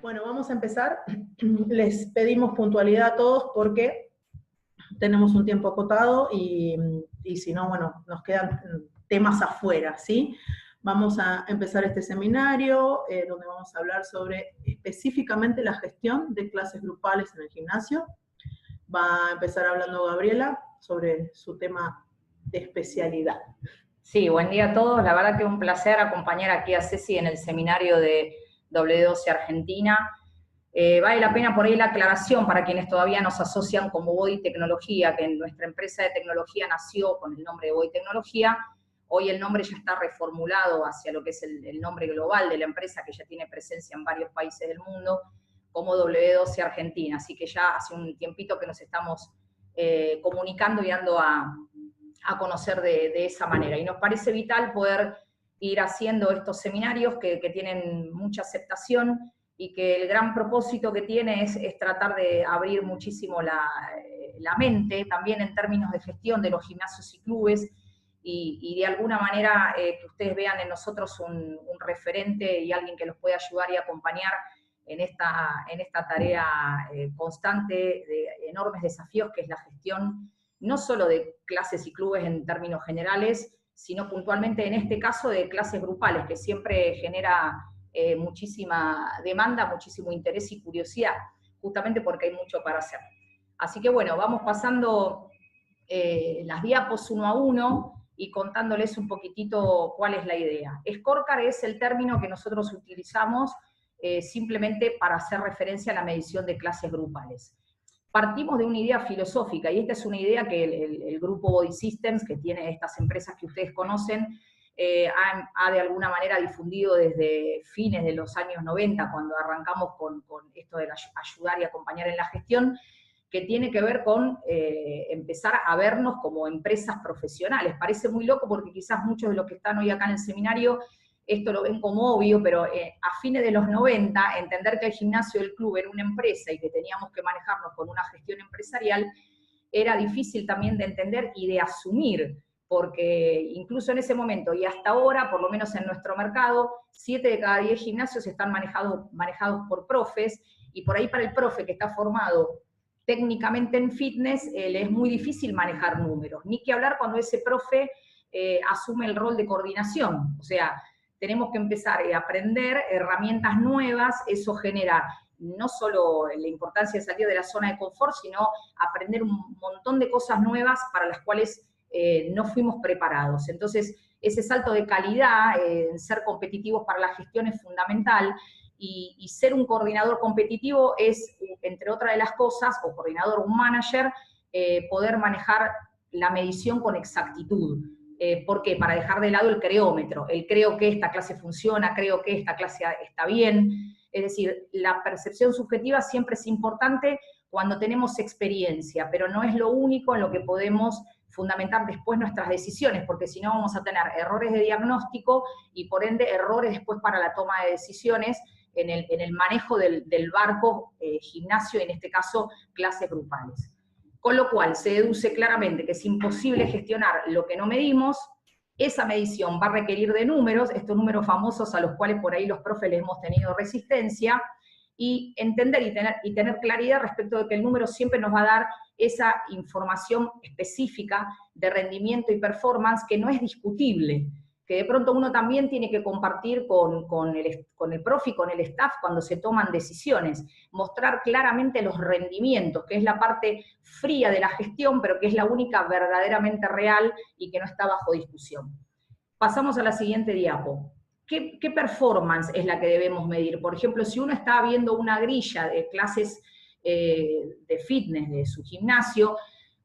Bueno, vamos a empezar. Les pedimos puntualidad a todos porque tenemos un tiempo acotado y si no, bueno, nos quedan temas afuera, ¿sí? Vamos a empezar este seminario donde vamos a hablar sobre específicamente la gestión de clases grupales en el gimnasio. Va a empezar hablando Gabriela sobre su tema de especialidad. Sí, buen día a todos. La verdad que un placer acompañar aquí a Ceci en el seminario de W12 Argentina. Vale la pena por ahí la aclaración para quienes todavía nos asocian como Body Tecnología, que nuestra empresa de tecnología nació con el nombre de Body Tecnología. Hoy el nombre ya está reformulado hacia lo que es el nombre global de la empresa, que ya tiene presencia en varios países del mundo, como W12 Argentina. Así que ya hace un tiempito que nos estamos comunicando y dando a conocer de esa manera. Y nos parece vital poder ir haciendo estos seminarios que tienen mucha aceptación y que el gran propósito que tiene es tratar de abrir muchísimo la mente, también en términos de gestión de los gimnasios y clubes, y de alguna manera que ustedes vean en nosotros un referente y alguien que los puede ayudar y acompañar en esta tarea constante de enormes desafíos que es la gestión no solo de clases y clubes en términos generales, sino puntualmente en este caso de clases grupales, que siempre genera muchísima demanda, muchísimo interés y curiosidad, justamente porque hay mucho para hacer. Así que bueno, vamos pasando las diapos uno a uno y contándoles un poquitito cuál es la idea. Scorecard es el término que nosotros utilizamos simplemente para hacer referencia a la medición de clases grupales. Partimos de una idea filosófica, y esta es una idea que el grupo Body Systems, que tiene estas empresas que ustedes conocen, ha de alguna manera difundido desde fines de los años 90, cuando arrancamos con esto de ayudar y acompañar en la gestión, que tiene que ver con empezar a vernos como empresas profesionales. Parece muy loco porque quizás muchos de los que están hoy acá en el seminario esto lo ven como obvio, pero a fines de los 90, entender que el gimnasio del club era una empresa y que teníamos que manejarnos con una gestión empresarial, era difícil también de entender y de asumir, porque incluso en ese momento y hasta ahora, por lo menos en nuestro mercado, 7 de cada 10 gimnasios están manejados por profes, y por ahí para el profe que está formado técnicamente en fitness, le es muy difícil manejar números, ni que hablar cuando ese profe asume el rol de coordinación, o sea, tenemos que empezar a aprender herramientas nuevas, eso genera no solo la importancia de salir de la zona de confort, sino aprender un montón de cosas nuevas para las cuales no fuimos preparados. Entonces, ese salto de calidad, en ser competitivos para la gestión es fundamental, y ser un coordinador competitivo es, entre otras de las cosas, o coordinador o un manager, poder manejar la medición con exactitud. ¿Por qué? Para dejar de lado el creómetro, el creo que esta clase funciona, creo que esta clase está bien. Es decir, la percepción subjetiva siempre es importante cuando tenemos experiencia, pero no es lo único en lo que podemos fundamentar después nuestras decisiones, porque si no vamos a tener errores de diagnóstico y por ende errores después para la toma de decisiones en el manejo del barco gimnasio, en este caso clases grupales. Con lo cual se deduce claramente que es imposible gestionar lo que no medimos. Esa medición va a requerir de números, estos números famosos a los cuales por ahí los profes les hemos tenido resistencia, y entender y tener claridad respecto de que el número siempre nos va a dar esa información específica de rendimiento y performance que no es discutible, que de pronto uno también tiene que compartir con el profe y con el staff cuando se toman decisiones, mostrar claramente los rendimientos, que es la parte fría de la gestión, pero que es la única verdaderamente real y que no está bajo discusión. Pasamos a la siguiente diapo. ¿Qué performance es la que debemos medir? Por ejemplo, si uno está viendo una grilla de clases de fitness de su gimnasio,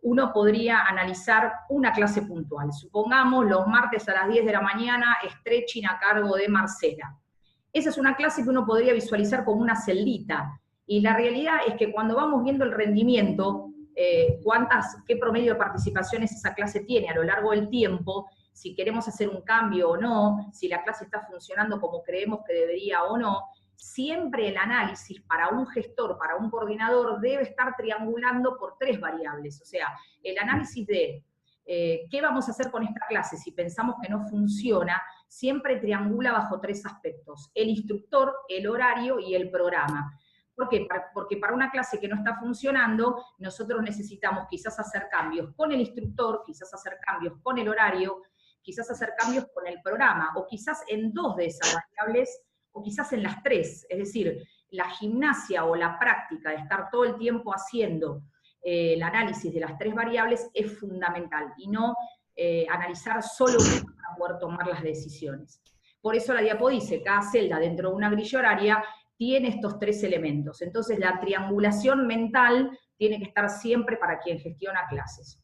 uno podría analizar una clase puntual. Supongamos los martes a las 10 de la mañana, stretching a cargo de Marcela. Esa es una clase que uno podría visualizar como una celdita. Y la realidad es que cuando vamos viendo el rendimiento, qué promedio de participaciones esa clase tiene a lo largo del tiempo, si queremos hacer un cambio o no, si la clase está funcionando como creemos que debería o no, siempre el análisis para un gestor, para un coordinador, debe estar triangulando por 3 variables. O sea, el análisis de ¿qué vamos a hacer con esta clase? Si pensamos que no funciona, siempre triangula bajo 3 aspectos: el instructor, el horario y el programa. ¿Por qué? Porque para una clase que no está funcionando, nosotros necesitamos quizás hacer cambios con el instructor, quizás hacer cambios con el horario, quizás hacer cambios con el programa, o quizás en 2 de esas variables, o quizás en las 3. Es decir, la gimnasia o la práctica de estar todo el tiempo haciendo el análisis de las 3 variables es fundamental, y no analizar solo una para poder tomar las decisiones. Por eso la diapo dice, cada celda dentro de una grilla horaria tiene estos 3 elementos. Entonces la triangulación mental tiene que estar siempre para quien gestiona clases.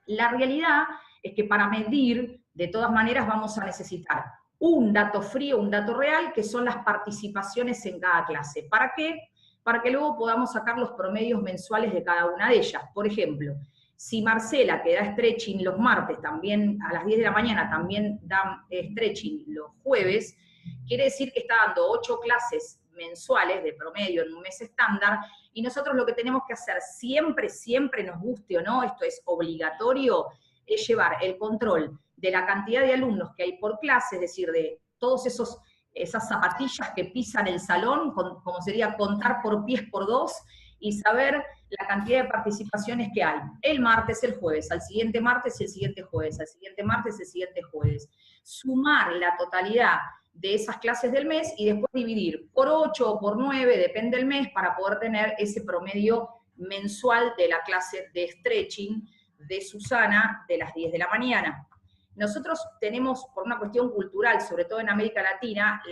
La realidad es que para medir, de todas maneras, vamos a necesitar un dato frío, un dato real, que son las participaciones en cada clase. ¿Para qué? Para que luego podamos sacar los promedios mensuales de cada una de ellas. Por ejemplo, si Marcela, que da stretching los martes, también a las 10 de la mañana, también da stretching los jueves, quiere decir que está dando 8 clases mensuales de promedio en un mes estándar, y nosotros lo que tenemos que hacer siempre, siempre, nos guste o no, esto es obligatorio, es llevar el control de la cantidad de alumnos que hay por clase, es decir, de todos esas zapatillas que pisan el salón, como sería contar por pies por 2, y saber la cantidad de participaciones que hay. El martes, el jueves, al siguiente martes y el siguiente jueves, al siguiente martes y el siguiente jueves. Sumar la totalidad de esas clases del mes y después dividir por 8 o por 9, depende del mes, para poder tener ese promedio mensual de la clase de stretching de Susana de las 10 de la mañana. Nosotros tenemos, por una cuestión cultural, sobre todo en América Latina,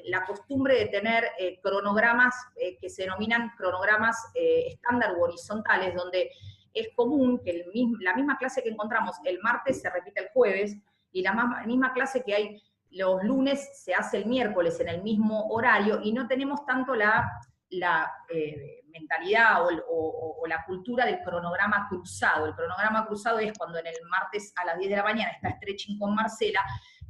la costumbre de tener cronogramas que se denominan cronogramas estándar u horizontales, donde es común que la misma clase que encontramos el martes se repita el jueves, y la misma clase que hay los lunes se hace el miércoles en el mismo horario, y no tenemos tanto la mentalidad o la cultura del cronograma cruzado. El cronograma cruzado es cuando en el martes a las 10 de la mañana está stretching con Marcela,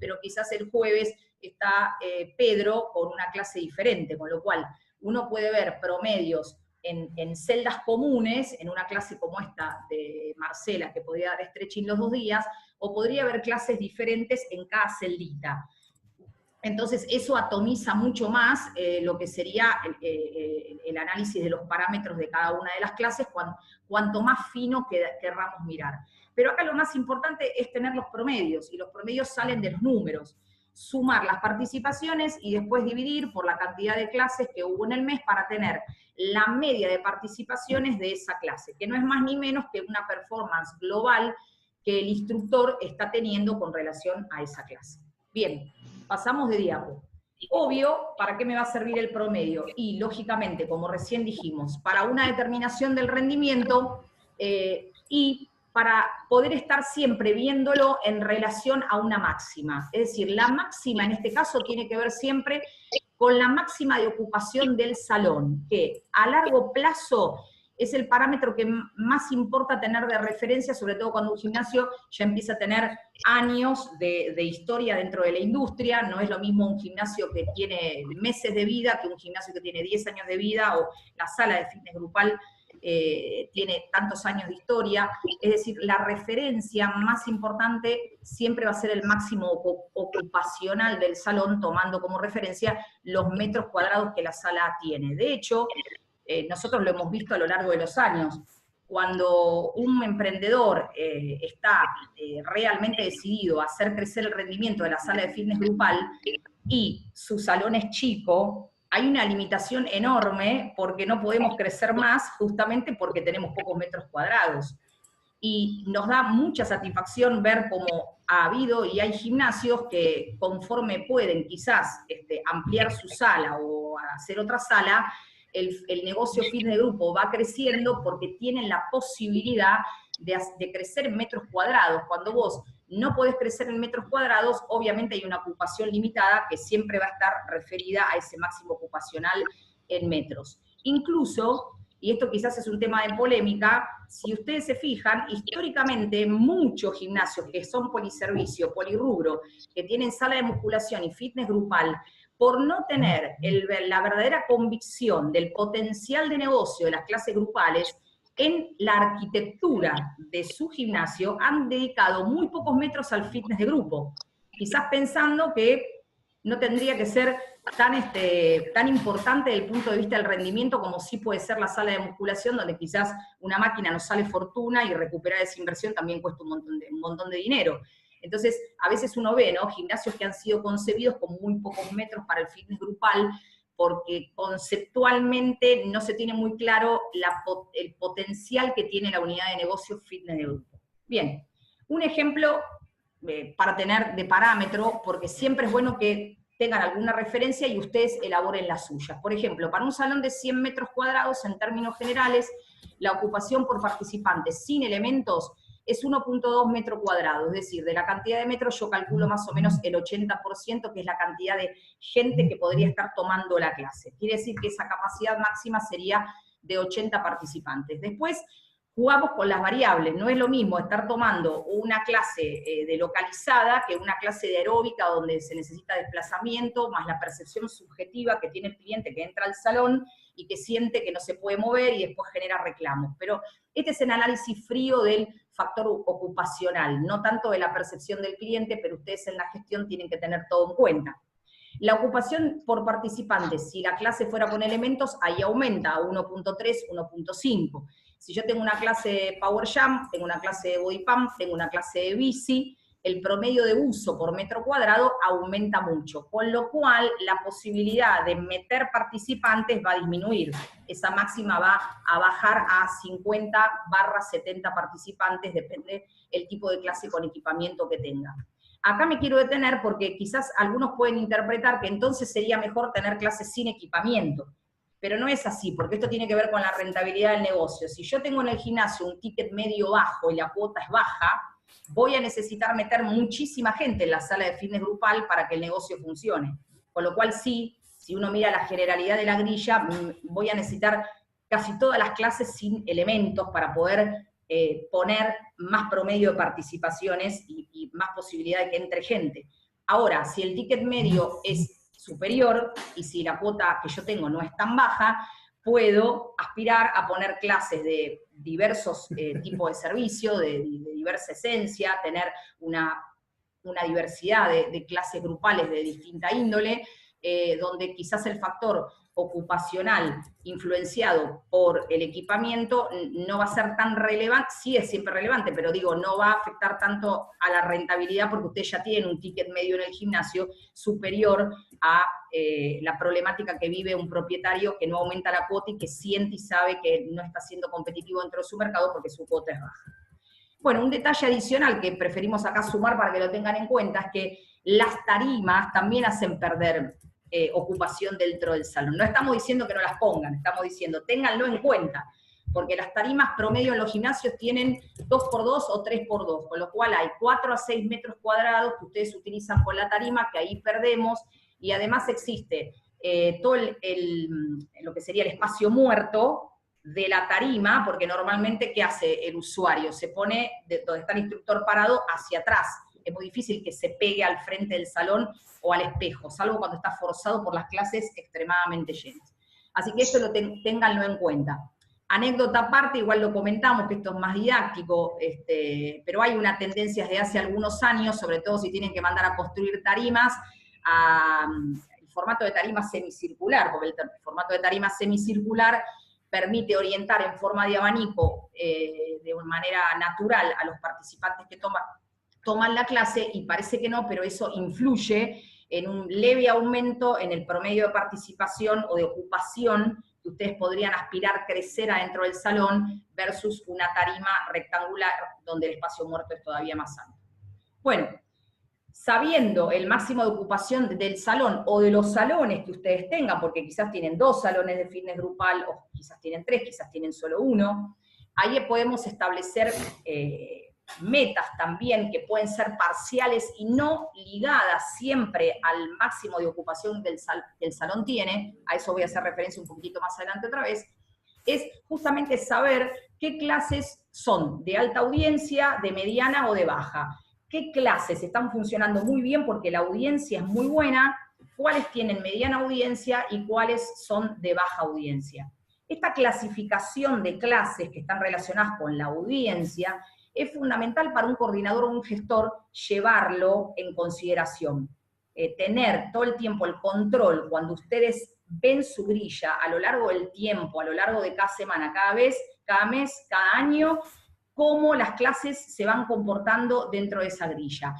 pero quizás el jueves está Pedro con una clase diferente, con lo cual uno puede ver promedios en celdas comunes, en una clase como esta de Marcela, que podría dar stretching los 2 días, o podría haber clases diferentes en cada celdita. Entonces, eso atomiza mucho más lo que sería el análisis de los parámetros de cada una de las clases, cuanto más fino querramos mirar. Pero acá lo más importante es tener los promedios, y los promedios salen de los números. Sumar las participaciones y después dividir por la cantidad de clases que hubo en el mes para tener la media de participaciones de esa clase, que no es más ni menos que una performance global que el instructor está teniendo con relación a esa clase. Bien, pasamos de diapo. Obvio, ¿para qué me va a servir el promedio? Y, lógicamente, como recién dijimos, para una determinación del rendimiento y para poder estar siempre viéndolo en relación a una máxima. Es decir, la máxima en este caso tiene que ver siempre con la máxima de ocupación del salón, que a largo plazo es el parámetro que más importa tener de referencia, sobre todo cuando un gimnasio ya empieza a tener años de historia dentro de la industria. No es lo mismo un gimnasio que tiene meses de vida que un gimnasio que tiene 10 años de vida, o la sala de fitness grupal tiene tantos años de historia. Es decir, la referencia más importante siempre va a ser el máximo ocupacional del salón, tomando como referencia los metros cuadrados que la sala tiene. De hecho, nosotros lo hemos visto a lo largo de los años. Cuando un emprendedor está realmente decidido a hacer crecer el rendimiento de la sala de fitness grupal y su salón es chico, hay una limitación enorme porque no podemos crecer más, justamente porque tenemos pocos metros cuadrados. Y nos da mucha satisfacción ver cómo ha habido y hay gimnasios que, conforme pueden quizás ampliar su sala o hacer otra sala, el negocio fitness de grupo va creciendo porque tienen la posibilidad de crecer en metros cuadrados. Cuando vos no podés crecer en metros cuadrados, obviamente hay una ocupación limitada que siempre va a estar referida a ese máximo ocupacional en metros. Incluso, y esto quizás es un tema de polémica, si ustedes se fijan, históricamente muchos gimnasios que son poliservicio, polirrubro, que tienen sala de musculación y fitness grupal, por no tener la verdadera convicción del potencial de negocio de las clases grupales, en la arquitectura de su gimnasio han dedicado muy pocos metros al fitness de grupo, quizás pensando que no tendría que ser tan importante desde el punto de vista del rendimiento como sí puede ser la sala de musculación, donde quizás una máquina nos sale fortuna y recuperar esa inversión también cuesta un montón de dinero. Entonces, a veces uno ve, ¿no?, gimnasios que han sido concebidos con muy pocos metros para el fitness grupal, porque conceptualmente no se tiene muy claro el potencial que tiene la unidad de negocio fitness de grupo. Bien, un ejemplo para tener de parámetro, porque siempre es bueno que tengan alguna referencia y ustedes elaboren las suyas. Por ejemplo, para un salón de 100 metros cuadrados, en términos generales, la ocupación por participantes sin elementos es 1.2 metros cuadrados, es decir, de la cantidad de metros yo calculo más o menos el 80%, que es la cantidad de gente que podría estar tomando la clase. Quiere decir que esa capacidad máxima sería de 80 participantes. Después, jugamos con las variables, no es lo mismo estar tomando una clase de localizada que una clase de aeróbica donde se necesita desplazamiento, más la percepción subjetiva que tiene el cliente que entra al salón y que siente que no se puede mover y después genera reclamos. Pero este es el análisis frío del factor ocupacional, no tanto de la percepción del cliente, pero ustedes en la gestión tienen que tener todo en cuenta. La ocupación por participantes, si la clase fuera con elementos, ahí aumenta a 1.3, 1.5. Si yo tengo una clase de Power Jump, tengo una clase de Body Pump, tengo una clase de bici, el promedio de uso por metro cuadrado aumenta mucho, con lo cual la posibilidad de meter participantes va a disminuir. Esa máxima va a bajar a 50/70 participantes, depende el tipo de clase con equipamiento que tenga. Acá me quiero detener porque quizás algunos pueden interpretar que entonces sería mejor tener clases sin equipamiento. Pero no es así, porque esto tiene que ver con la rentabilidad del negocio. Si yo tengo en el gimnasio un ticket medio bajo y la cuota es baja, voy a necesitar meter muchísima gente en la sala de fitness grupal para que el negocio funcione. Con lo cual sí, si uno mira la generalidad de la grilla, voy a necesitar casi todas las clases sin elementos para poder poner más promedio de participaciones y más posibilidad de que entre gente. Ahora, si el ticket medio es superior, y si la cuota que yo tengo no es tan baja, puedo aspirar a poner clases de diversos tipos de servicio, de diversa esencia, tener una diversidad de clases grupales de distinta índole, donde quizás el factor ocupacional influenciado por el equipamiento no va a ser tan relevante, sí es siempre relevante, pero digo, no va a afectar tanto a la rentabilidad porque usted ya tiene un ticket medio en el gimnasio superior a la problemática que vive un propietario que no aumenta la cuota y que siente y sabe que no está siendo competitivo dentro de su mercado porque su cuota es baja. Bueno, un detalle adicional que preferimos acá sumar para que lo tengan en cuenta es que las tarimas también hacen perder ocupación dentro del salón. No estamos diciendo que no las pongan, estamos diciendo ténganlo en cuenta, porque las tarimas promedio en los gimnasios tienen 2x2 o 3x2, con lo cual hay 4 a 6 metros cuadrados que ustedes utilizan con la tarima, que ahí perdemos, y además existe todo lo que sería el espacio muerto de la tarima, porque normalmente, ¿qué hace el usuario? Se pone, donde está el instructor parado, hacia atrás. Es muy difícil que se pegue al frente del salón o al espejo, salvo cuando está forzado por las clases extremadamente llenas. Así que esto ténganlo en cuenta. Anécdota aparte, igual lo comentamos, que esto es más didáctico, pero hay una tendencia desde hace algunos años, sobre todo si tienen que mandar a construir tarimas, el formato de tarima semicircular, porque el formato de tarima semicircular permite orientar en forma de abanico de una manera natural a los participantes que toman la clase, y parece que no, pero eso influye en un leve aumento en el promedio de participación o de ocupación que ustedes podrían aspirar a crecer adentro del salón versus una tarima rectangular donde el espacio muerto es todavía más amplio. Bueno, sabiendo el máximo de ocupación del salón o de los salones que ustedes tengan, porque quizás tienen 2 salones de fitness grupal, o quizás tienen 3, quizás tienen solo 1, ahí podemos establecer metas también que pueden ser parciales y no ligadas siempre al máximo de ocupación que el salón tiene, a eso voy a hacer referencia un poquitito más adelante otra vez, es justamente saber qué clases son de alta audiencia, de mediana o de baja. ¿Qué clases están funcionando muy bien porque la audiencia es muy buena? ¿Cuáles tienen mediana audiencia y cuáles son de baja audiencia? Esta clasificación de clases que están relacionadas con la audiencia es fundamental para un coordinador o un gestor llevarlo en consideración. Tener todo el tiempo el control cuando ustedes ven su grilla a lo largo del tiempo, a lo largo de cada semana, cada vez, cada mes, cada año, cómo las clases se van comportando dentro de esa grilla.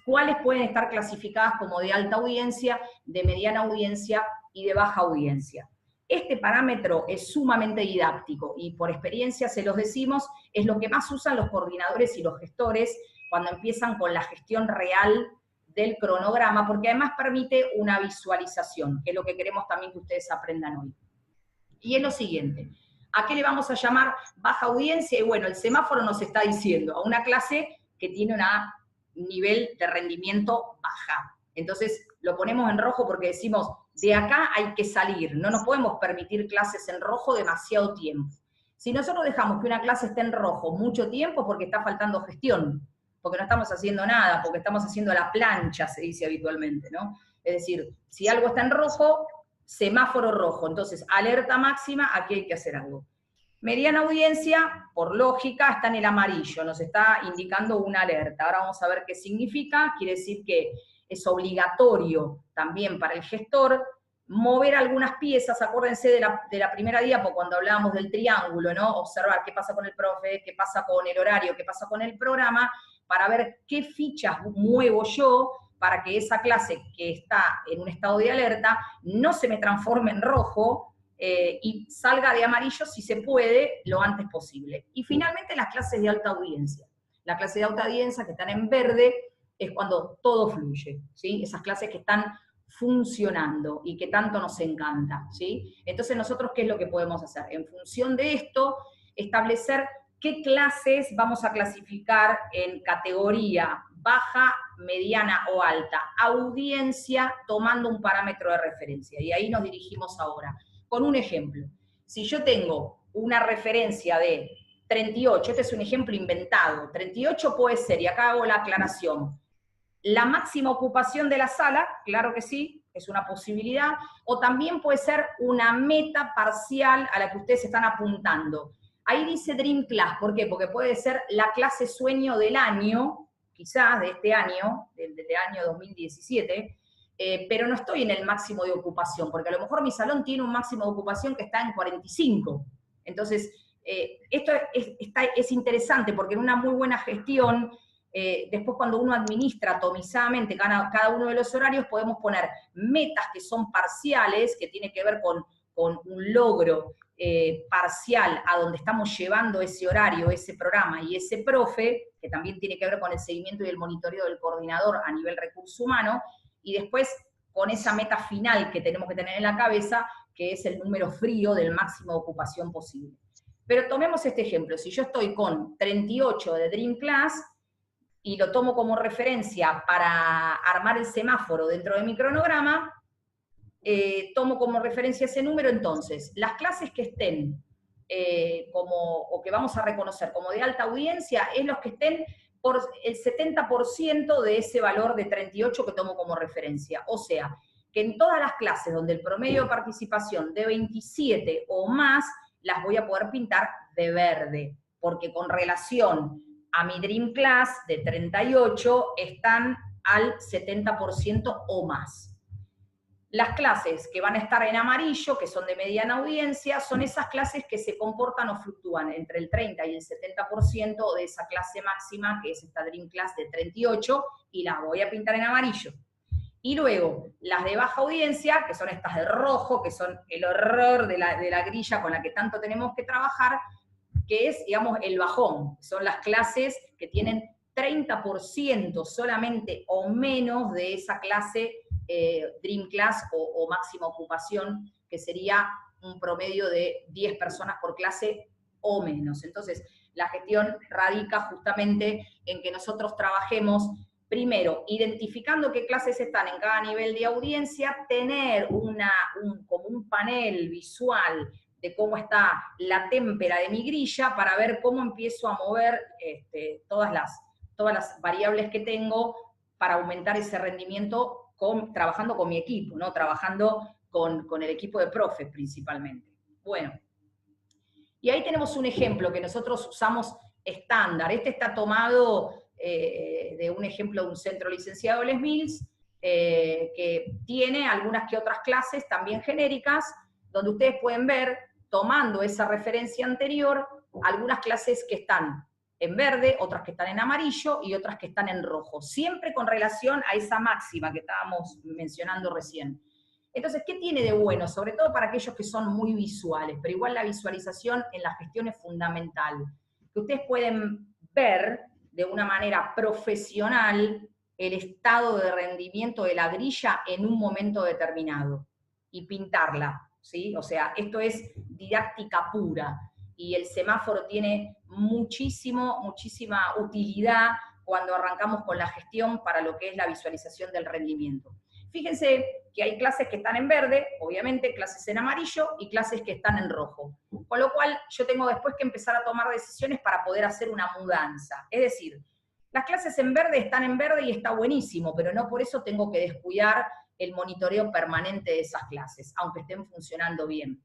Cuáles pueden estar clasificadas como de alta audiencia, de mediana audiencia y de baja audiencia. Este parámetro es sumamente didáctico y por experiencia se los decimos, es lo que más usan los coordinadores y los gestores cuando empiezan con la gestión real del cronograma, porque además permite una visualización, que es lo que queremos también que ustedes aprendan hoy. Y es lo siguiente, ¿a qué le vamos a llamar baja audiencia? Y bueno, el semáforo nos está diciendo a una clase que tiene un nivel de rendimiento baja. Entonces lo ponemos en rojo porque decimos, de acá hay que salir, no nos podemos permitir clases en rojo demasiado tiempo. Si nosotros dejamos que una clase esté en rojo mucho tiempo, porque está faltando gestión, porque no estamos haciendo nada, porque estamos haciendo la plancha, se dice habitualmente, ¿no? Es decir, si algo está en rojo, semáforo rojo, entonces alerta máxima, aquí hay que hacer algo. Mediana audiencia, por lógica, está en el amarillo, nos está indicando una alerta. Ahora vamos a ver qué significa, quiere decir que es obligatorio también para el gestor mover algunas piezas, acuérdense de la primera diapo cuando hablábamos del triángulo, ¿no? Observar qué pasa con el profe, qué pasa con el horario, qué pasa con el programa, para ver qué fichas muevo yo para que esa clase que está en un estado de alerta no se me transforme en rojo y salga de amarillo si se puede lo antes posible. Y finalmente las clases de alta audiencia. Las clases de alta audiencia que están en verde es cuando todo fluye, ¿sí? Esas clases que están funcionando y que tanto nos encanta, ¿sí? Entonces nosotros, ¿qué es lo que podemos hacer? En función de esto, establecer qué clases vamos a clasificar en categoría baja, mediana o alta, audiencia tomando un parámetro de referencia. Y ahí nos dirigimos ahora. Con un ejemplo, si yo tengo una referencia de 38, este es un ejemplo inventado, 38 puede ser, y acá hago la aclaración, la máxima ocupación de la sala, claro que sí, es una posibilidad, o también puede ser una meta parcial a la que ustedes están apuntando. Ahí dice Dream Class, ¿por qué? Porque puede ser la clase sueño del año, quizás de este año, del año 2017, pero no estoy en el máximo de ocupación, porque a lo mejor mi salón tiene un máximo de ocupación que está en 45. Entonces, esto es interesante porque en una muy buena gestión, después cuando uno administra atomizadamente cada uno de los horarios, podemos poner metas que son parciales, que tiene que ver con un logro parcial a donde estamos llevando ese horario, ese programa y ese profe, que también tiene que ver con el seguimiento y el monitoreo del coordinador a nivel recurso humano, y después con esa meta final que tenemos que tener en la cabeza, que es el número frío del máximo de ocupación posible. Pero tomemos este ejemplo, si yo estoy con 38 de Dream Class, y lo tomo como referencia para armar el semáforo dentro de mi cronograma, tomo como referencia ese número, entonces, las clases que estén o que vamos a reconocer como de alta audiencia, es los que estén por el 70% de ese valor de 38 que tomo como referencia. O sea, que en todas las clases donde el promedio de participación de 27 o más, las voy a poder pintar de verde, porque con relación a mi Dream Class de 38 están al 70% o más. Las clases que van a estar en amarillo, que son de mediana audiencia, son esas clases que se comportan o fluctúan entre el 30 y el 70% de esa clase máxima, que es esta Dream Class de 38, y las voy a pintar en amarillo. Y luego, las de baja audiencia, que son estas de rojo, que son el horror de la grilla con la que tanto tenemos que trabajar, que es, digamos, el bajón. Son las clases que tienen 30% solamente o menos de esa clase Dream Class o máxima ocupación, que sería un promedio de 10 personas por clase o menos. Entonces, la gestión radica justamente en que nosotros trabajemos, primero, identificando qué clases están en cada nivel de audiencia, tener como un panel visual de cómo está la témpera de mi grilla para ver cómo empiezo a mover todas las variables que tengo para aumentar ese rendimiento trabajando con mi equipo, ¿no? Trabajando con el equipo de profes principalmente. Bueno, Y ahí tenemos un ejemplo que nosotros usamos estándar. Este está tomado de un ejemplo de un centro licenciado Les Mills, que tiene algunas que otras clases también genéricas, donde ustedes pueden ver, tomando esa referencia anterior, algunas clases que están en verde, otras que están en amarillo y otras que están en rojo, siempre con relación a esa máxima que estábamos mencionando recién. Entonces, ¿qué tiene de bueno? Sobre todo para aquellos que son muy visuales, pero igual la visualización en la gestión es fundamental. Que ustedes pueden ver de una manera profesional el estado de rendimiento de la grilla en un momento determinado y pintarla, ¿sí? O sea, esto es didáctica pura y el semáforo tiene muchísima utilidad cuando arrancamos con la gestión para lo que es la visualización del rendimiento. Fíjense que hay clases que están en verde, obviamente, clases en amarillo y clases que están en rojo. Con lo cual, yo tengo después que empezar a tomar decisiones para poder hacer una mudanza. Es decir, las clases en verde están en verde y está buenísimo, pero no por eso tengo que descuidar el monitoreo permanente de esas clases, aunque estén funcionando bien.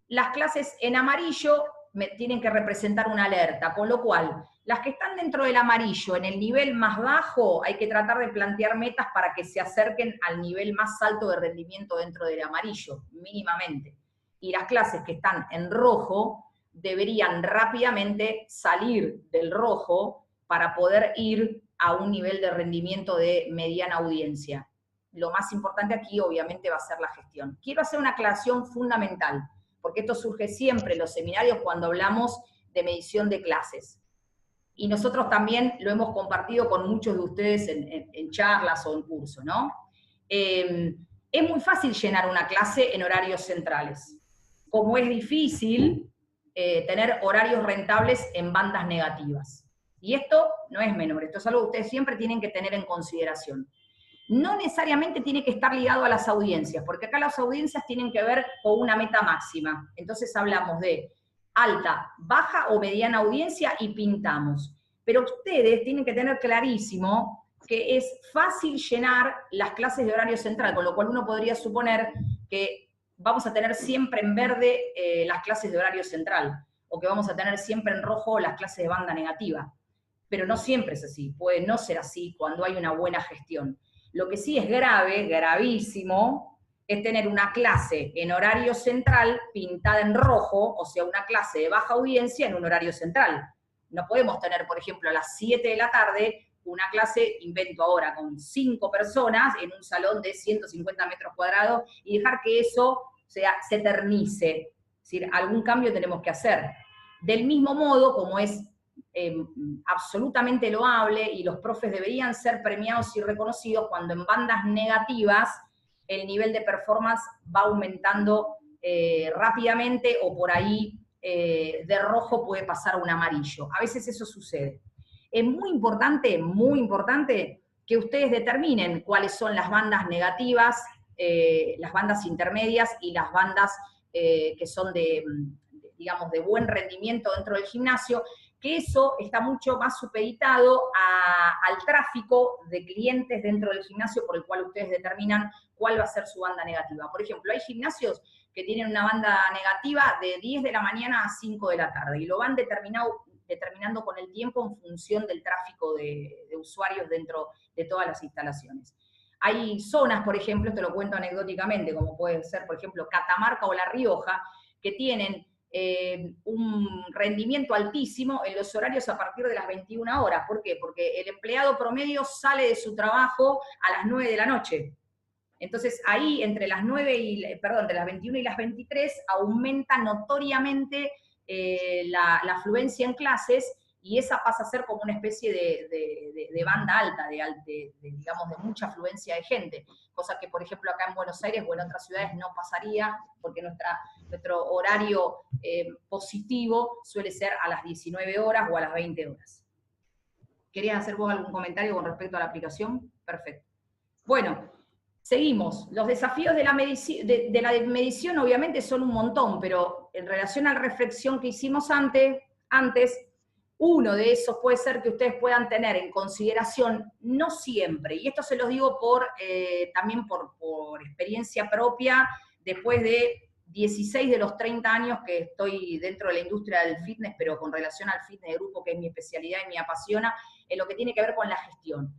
Las clases en amarillo me tienen que representar una alerta, con lo cual, las que están dentro del amarillo, en el nivel más bajo, hay que tratar de plantear metas para que se acerquen al nivel más alto de rendimiento dentro del amarillo, mínimamente. Y las clases que están en rojo deberían rápidamente salir del rojo para poder ir a un nivel de rendimiento de mediana audiencia. Lo más importante aquí, obviamente, va a ser la gestión. Quiero hacer una aclaración fundamental, porque esto surge siempre en los seminarios cuando hablamos de medición de clases. Y nosotros también lo hemos compartido con muchos de ustedes en charlas o en cursos, ¿no? Es muy fácil llenar una clase en horarios centrales, como es difícil tener horarios rentables en bandas negativas. Y esto no es menor, esto es algo que ustedes siempre tienen que tener en consideración. No necesariamente tiene que estar ligado a las audiencias, porque acá las audiencias tienen que ver con una meta máxima. Entonces hablamos de alta, baja o mediana audiencia y pintamos. Pero ustedes tienen que tener clarísimo que es fácil llenar las clases de horario central, con lo cual uno podría suponer que vamos a tener siempre en verde las clases de horario central, o que vamos a tener siempre en rojo las clases de banda negativa. Pero no siempre es así, puede no ser así cuando hay una buena gestión. Lo que sí es grave, gravísimo, es tener una clase en horario central pintada en rojo, o sea, una clase de baja audiencia en un horario central. No podemos tener, por ejemplo, a las 7 de la tarde una clase, invento ahora, con 5 personas en un salón de 150 metros cuadrados y dejar que eso se eternice. Es decir, algún cambio tenemos que hacer. Del mismo modo, como es absolutamente loable y los profes deberían ser premiados y reconocidos cuando en bandas negativas el nivel de performance va aumentando rápidamente o por ahí de rojo puede pasar a un amarillo. A veces eso sucede. Es muy importante que ustedes determinen cuáles son las bandas negativas, las bandas intermedias y las bandas que son digamos, de buen rendimiento dentro del gimnasio, que eso está mucho más supeditado al tráfico de clientes dentro del gimnasio por el cual ustedes determinan cuál va a ser su banda negativa. Por ejemplo, hay gimnasios que tienen una banda negativa de 10 de la mañana a 5 de la tarde y lo van determinando con el tiempo en función del tráfico de usuarios dentro de todas las instalaciones. Hay zonas, por ejemplo, esto lo cuento anecdóticamente, como puede ser, por ejemplo, Catamarca o La Rioja, que tienen un rendimiento altísimo en los horarios a partir de las 21 horas. ¿Por qué? Porque el empleado promedio sale de su trabajo a las 9 de la noche. Entonces ahí entre las 21 y las 23 aumenta notoriamente la afluencia en clases y esa pasa a ser como una especie de banda alta, digamos, de mucha afluencia de gente, cosa que, por ejemplo, acá en Buenos Aires o en otras ciudades no pasaría, porque nuestro horario positivo suele ser a las 19 horas o a las 20 horas. ¿Querías hacer vos algún comentario con respecto a la aplicación? Perfecto. Bueno, seguimos. Los desafíos de la medición obviamente son un montón, pero en relación a la reflexión que hicimos antes, uno de esos puede ser que ustedes puedan tener en consideración, no siempre, y esto se los digo también por experiencia propia, después de 16 de los 30 años que estoy dentro de la industria del fitness, pero con relación al fitness de grupo, que es mi especialidad y me apasiona, en lo que tiene que ver con la gestión.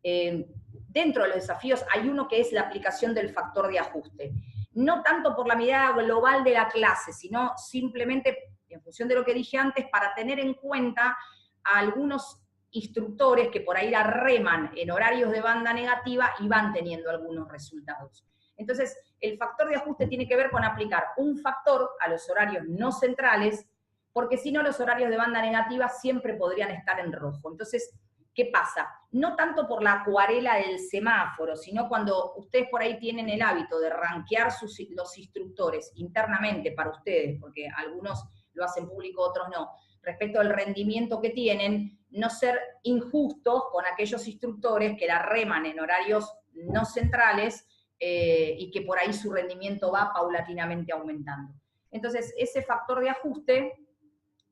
Dentro de los desafíos hay uno que es la aplicación del factor de ajuste. No tanto por la mirada global de la clase, sino simplemente, en función de lo que dije antes, para tener en cuenta a algunos instructores que por ahí la reman en horarios de banda negativa y van teniendo algunos resultados. Entonces, el factor de ajuste tiene que ver con aplicar un factor a los horarios no centrales, porque si no los horarios de banda negativa siempre podrían estar en rojo. Entonces, ¿qué pasa? No tanto por la acuarela del semáforo, sino cuando ustedes por ahí tienen el hábito de rankear los instructores internamente para ustedes, porque algunos lo hacen público, otros no, respecto al rendimiento que tienen, no ser injustos con aquellos instructores que la reman en horarios no centrales y que por ahí su rendimiento va paulatinamente aumentando. Entonces, ese factor de ajuste,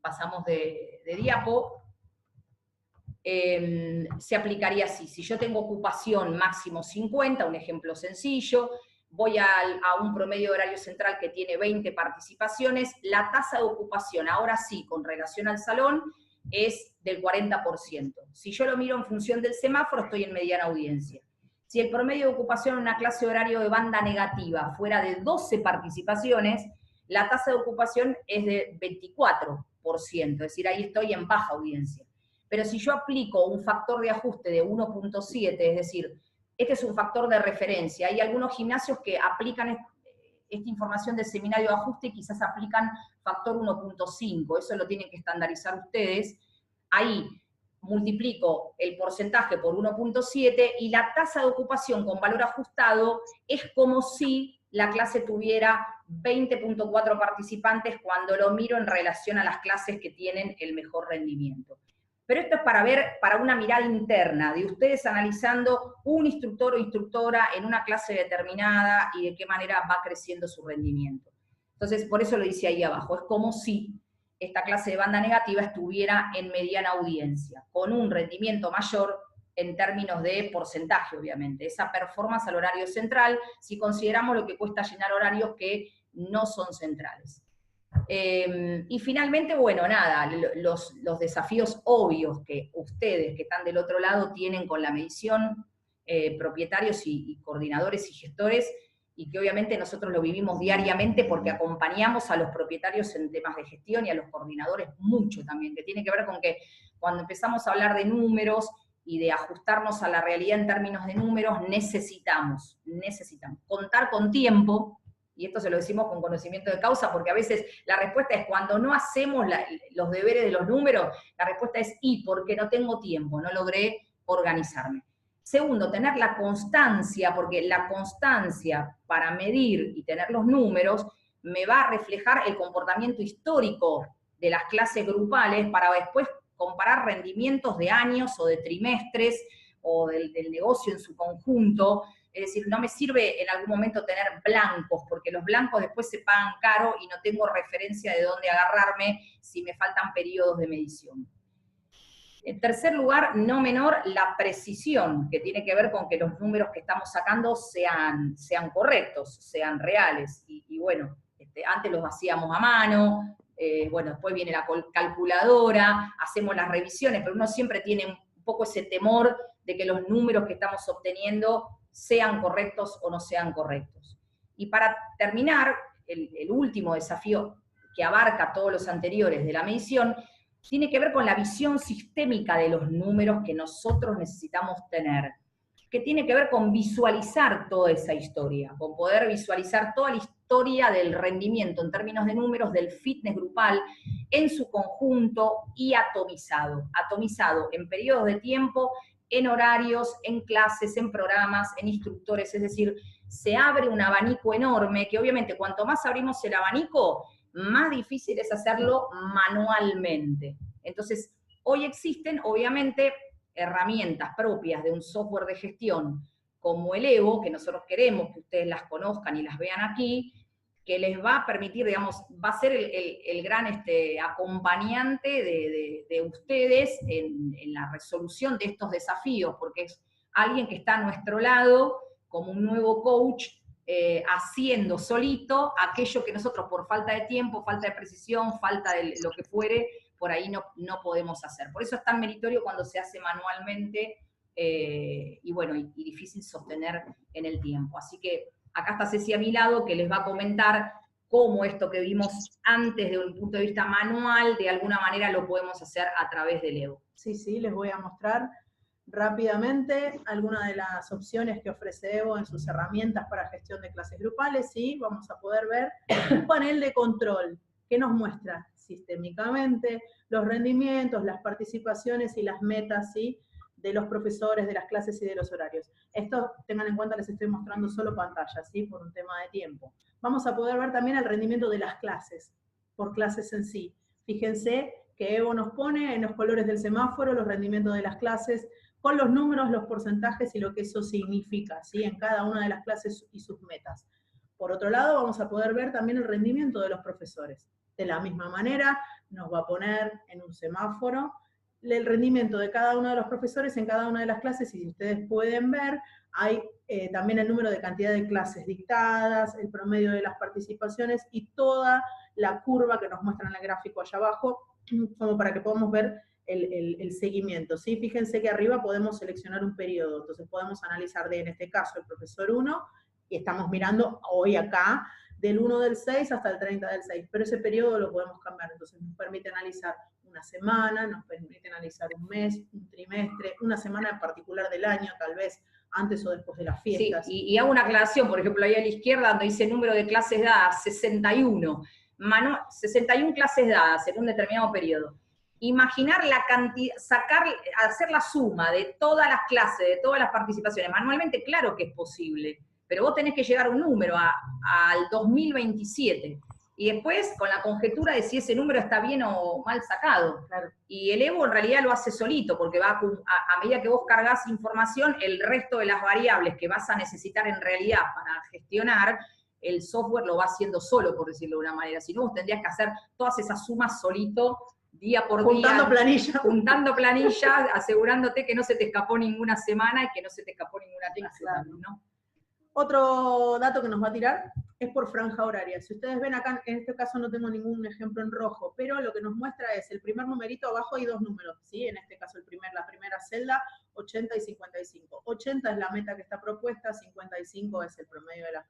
pasamos de diapo, se aplicaría así. Si yo tengo ocupación máximo 50, un ejemplo sencillo, voy a un promedio de horario central que tiene 20 participaciones, la tasa de ocupación, ahora sí, con relación al salón, es del 40%. Si yo lo miro en función del semáforo, estoy en mediana audiencia. Si el promedio de ocupación en una clase de horario de banda negativa fuera de 12 participaciones, la tasa de ocupación es de 24%, es decir, ahí estoy en baja audiencia. Pero si yo aplico un factor de ajuste de 1.7, es decir, este es un factor de referencia, hay algunos gimnasios que aplican esta información del seminario de ajuste y quizás aplican factor 1.5, eso lo tienen que estandarizar ustedes. Ahí multiplico el porcentaje por 1.7 y la tasa de ocupación con valor ajustado es como si la clase tuviera 20.4 participantes cuando lo miro en relación a las clases que tienen el mejor rendimiento. Pero esto es para ver, para una mirada interna, de ustedes analizando un instructor o instructora en una clase determinada y de qué manera va creciendo su rendimiento. Entonces, por eso lo dice ahí abajo, es como si esta clase de banda negativa estuviera en mediana audiencia, con un rendimiento mayor en términos de porcentaje, obviamente. Esa performance al horario central, si consideramos lo que cuesta llenar horarios que no son centrales. Y finalmente, bueno, nada, los desafíos obvios que ustedes que están del otro lado tienen con la medición, propietarios y coordinadores y gestores, y que obviamente nosotros lo vivimos diariamente porque acompañamos a los propietarios en temas de gestión y a los coordinadores mucho también, que tiene que ver con que cuando empezamos a hablar de números y de ajustarnos a la realidad en términos de números, necesitamos contar con tiempo. Y esto se lo decimos con conocimiento de causa, porque a veces la respuesta es cuando no hacemos los deberes de los números, la respuesta es porque no tengo tiempo, no logré organizarme. Segundo, tener la constancia, porque la constancia para medir y tener los números me va a reflejar el comportamiento histórico de las clases grupales para después comparar rendimientos de años o de trimestres o del negocio en su conjunto. Es decir, no me sirve en algún momento tener blancos, porque los blancos después se pagan caro y no tengo referencia de dónde agarrarme si me faltan periodos de medición. En tercer lugar, no menor, la precisión, que tiene que ver con que los números que estamos sacando sean correctos, sean reales. Y bueno, antes los hacíamos a mano, bueno, después viene la calculadora, hacemos las revisiones, pero uno siempre tiene un poco ese temor de que los números que estamos obteniendo sean correctos o no sean correctos. Y para terminar, el último desafío que abarca todos los anteriores de la medición, tiene que ver con la visión sistémica de los números que nosotros necesitamos tener, que tiene que ver con visualizar toda esa historia, con poder visualizar toda la historia del rendimiento en términos de números del fitness grupal en su conjunto y atomizado en periodos de tiempo, en horarios, en clases, en programas, en instructores, es decir, se abre un abanico enorme que obviamente cuanto más abrimos el abanico, más difícil es hacerlo manualmente. Entonces, hoy existen, obviamente, herramientas propias de un software de gestión como el Evo, que nosotros queremos que ustedes las conozcan y las vean aquí, que les va a permitir, digamos, va a ser el gran acompañante de ustedes en la resolución de estos desafíos, porque es alguien que está a nuestro lado como un nuevo coach haciendo solito aquello que nosotros por falta de tiempo, falta de precisión, falta de lo que fuere, por ahí no podemos hacer. Por eso es tan meritorio cuando se hace manualmente y bueno, y difícil sostener en el tiempo. Así que acá está Ceci a mi lado, que les va a comentar cómo esto que vimos antes de un punto de vista manual, de alguna manera lo podemos hacer a través del Evo. Sí, sí, les voy a mostrar rápidamente algunas de las opciones que ofrece Evo en sus herramientas para gestión de clases grupales. Sí, vamos a poder ver un panel de control que nos muestra sistémicamente los rendimientos, las participaciones y las metas, ¿sí?, de los profesores, de las clases y de los horarios. Esto, tengan en cuenta, les estoy mostrando solo pantallas, ¿sí?, por un tema de tiempo. Vamos a poder ver también el rendimiento de las clases, por clases en sí. Fíjense que Evo nos pone en los colores del semáforo los rendimientos de las clases, con los números, los porcentajes y lo que eso significa, ¿sí?, en cada una de las clases y sus metas. Por otro lado, vamos a poder ver también el rendimiento de los profesores. De la misma manera, nos va a poner en un semáforo el rendimiento de cada uno de los profesores en cada una de las clases, y si ustedes pueden ver, hay también el número de cantidad de clases dictadas, el promedio de las participaciones y toda la curva que nos muestra en el gráfico allá abajo, como para que podamos ver el seguimiento, ¿sí? Fíjense que arriba podemos seleccionar un periodo, entonces podemos analizar en este caso, el profesor 1, y estamos mirando hoy acá, del 1 del 6 hasta el 30 del 6, pero ese periodo lo podemos cambiar, entonces nos permite analizar una semana, nos permite analizar un mes, un trimestre, una semana en particular del año, tal vez antes o después de las fiestas. Sí, y hago una aclaración, por ejemplo, ahí a la izquierda donde dice número de clases dadas, 61. 61 clases dadas en un determinado periodo. Imaginar la cantidad, hacer la suma de todas las clases, de todas las participaciones, manualmente claro que es posible, pero vos tenés que llegar a un número, al 2027. Y después, con la conjetura de si ese número está bien o mal sacado. Claro. Y el Evo en realidad lo hace solito, porque va a medida que vos cargas información, el resto de las variables que vas a necesitar en realidad para gestionar, el software lo va haciendo solo, por decirlo de una manera. Si no, vos tendrías que hacer todas esas sumas solito, día por Juntando día. planillas. Juntando planillas, asegurándote que no se te escapó ninguna semana y que no se te escapó ninguna clase, Claro. también, ¿no? Otro dato que nos va a tirar es por franja horaria. Si ustedes ven acá, en este caso no tengo ningún ejemplo en rojo, pero lo que nos muestra es el primer numerito abajo y dos números, ¿sí? En este caso la primera celda, 80 y 55. 80 es la meta que está propuesta, 55 es el promedio de las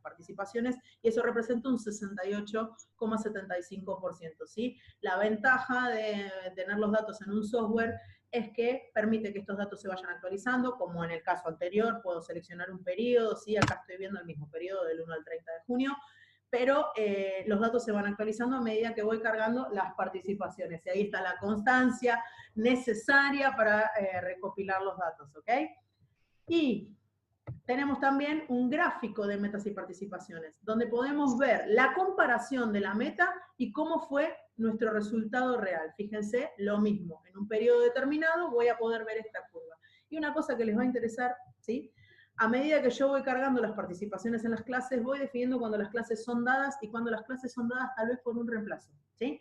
participaciones, y eso representa un 68,75%, ¿sí? La ventaja de tener los datos en un software es que permite que estos datos se vayan actualizando, como en el caso anterior, puedo seleccionar un periodo, ¿sí? Acá estoy viendo el mismo periodo del 1 al 30 de junio, pero los datos se van actualizando a medida que voy cargando las participaciones, y ahí está la constancia necesaria para recopilar los datos, ¿ok? Y tenemos también un gráfico de metas y participaciones, donde podemos ver la comparación de la meta y cómo fue nuestro resultado real. Fíjense, lo mismo, en un periodo determinado voy a poder ver esta curva. Y una cosa que les va a interesar, ¿sí? A medida que yo voy cargando las participaciones en las clases, voy definiendo cuando las clases son dadas y cuando las clases son dadas tal vez por un reemplazo, ¿sí?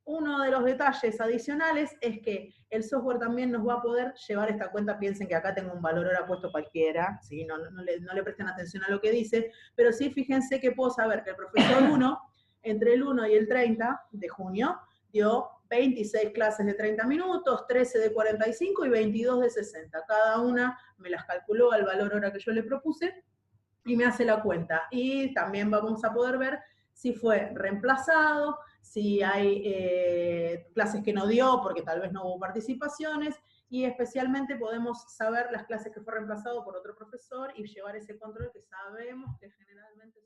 Uno de los detalles adicionales es que el software también nos va a poder llevar esta cuenta. Piensen que acá tengo un valor hora puesto cualquiera, ¿sí? No le presten atención a lo que dice, pero sí fíjense que puedo saber que el profesor 1, entre el 1 y el 30 de junio, dio 26 clases de 30 minutos, 13 de 45 y 22 de 60. Cada una me las calculó al valor hora que yo le propuse y me hace la cuenta. Y también vamos a poder ver si fue reemplazado, si hay clases que no dio porque tal vez no hubo participaciones, y especialmente podemos saber las clases que fue reemplazado por otro profesor y llevar ese control que sabemos que generalmente